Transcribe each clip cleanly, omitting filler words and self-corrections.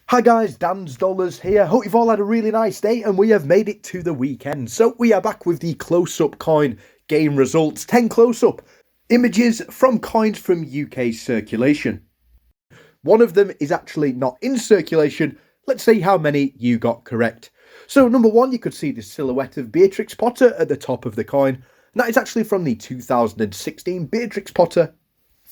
Hi guys, Dan's Dollars here. Hope you've all had a really nice day and we have made it to the weekend. So we are back with the close-up coin game results. 10 close-up images from coins from UK circulation. One of them is actually not in circulation. Let's see how many you got correct. So number one, you could see the silhouette of Beatrix Potter at the top of the coin. And that is actually from the 2016 Beatrix Potter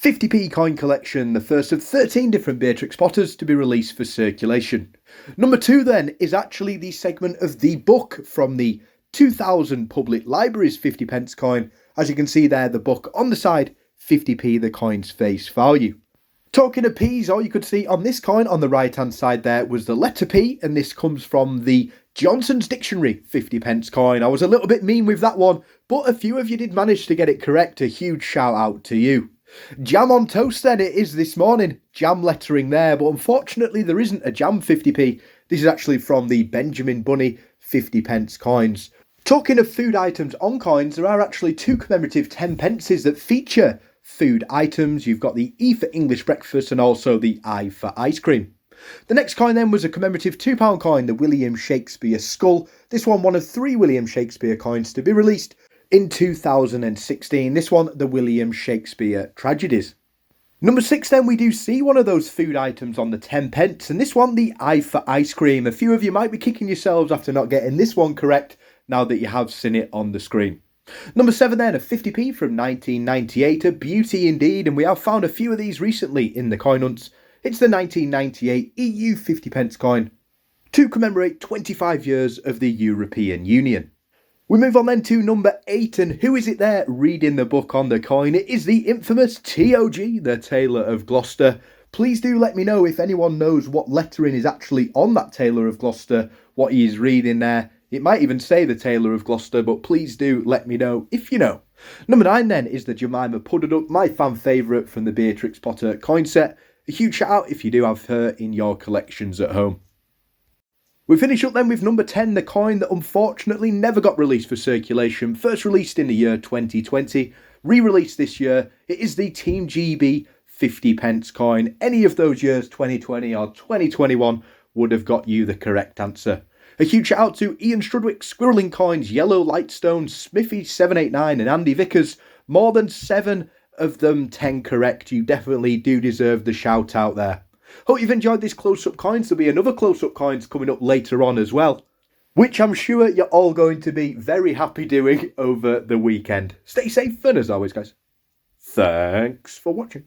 50p coin collection, the first of 13 different Beatrix Potters to be released for circulation. Number two then is actually the segment of the book from the 2000 Public Libraries 50 pence coin. As you can see there, the book on the side, 50p the coin's face value. Talking of P's, all you could see on this coin on the right hand side there was the letter P, and this comes from the Johnson's Dictionary 50 pence coin. I was a little bit mean with that one, but a few of you did manage to get it correct. A huge shout out to you. Jam on toast then it is this morning, jam lettering there, but unfortunately there isn't a jam 50p. This is actually from the Benjamin Bunny 50 pence coins. Talking of food items on coins, there are actually two commemorative 10 pences that feature food items. You've got the E for English breakfast and also the I for ice cream. The next coin then was a commemorative £2 coin, the William Shakespeare skull. This one of 3 William Shakespeare coins to be released in 2016. This one, the William Shakespeare Tragedies. Number 6 then, we do see one of those food items on the 10 pence, and this one, the I for ice cream. A few of you might be kicking yourselves after not getting this one correct now that you have seen it on the screen. Number 7 then, a 50p from 1998, a beauty indeed, and we have found a few of these recently in the coin hunts. It's the 1998 EU 50 pence coin to commemorate 25 years of the European Union. We move on then to number 8, and who is it there reading the book on the coin? It is the infamous TOG, the Tailor of Gloucester. Please do let me know if anyone knows what lettering is actually on that Tailor of Gloucester, what he is reading there. It might even say the Tailor of Gloucester, but please do let me know if you know. Number 9 then is the Jemima Puddaduck, my fan favourite from the Beatrix Potter coin set. A huge shout out if you do have her in your collections at home. We finish up then with number 10, the coin that unfortunately never got released for circulation. First released in the year 2020, re-released this year. It is the Team GB 50 pence coin. Any of those years, 2020 or 2021, would have got you the correct answer. A huge shout out to Ian Strudwick, Squirreling Coins, Yellow Lightstone, Smithy789 and Andy Vickers. More than 7 of them 10 correct. You definitely do deserve the shout out there. Hope you've enjoyed this close-up coins. There'll be another close-up coins coming up later on as well, which I'm sure you're all going to be very happy doing over the weekend. Stay safe, and as always, guys, thanks for watching.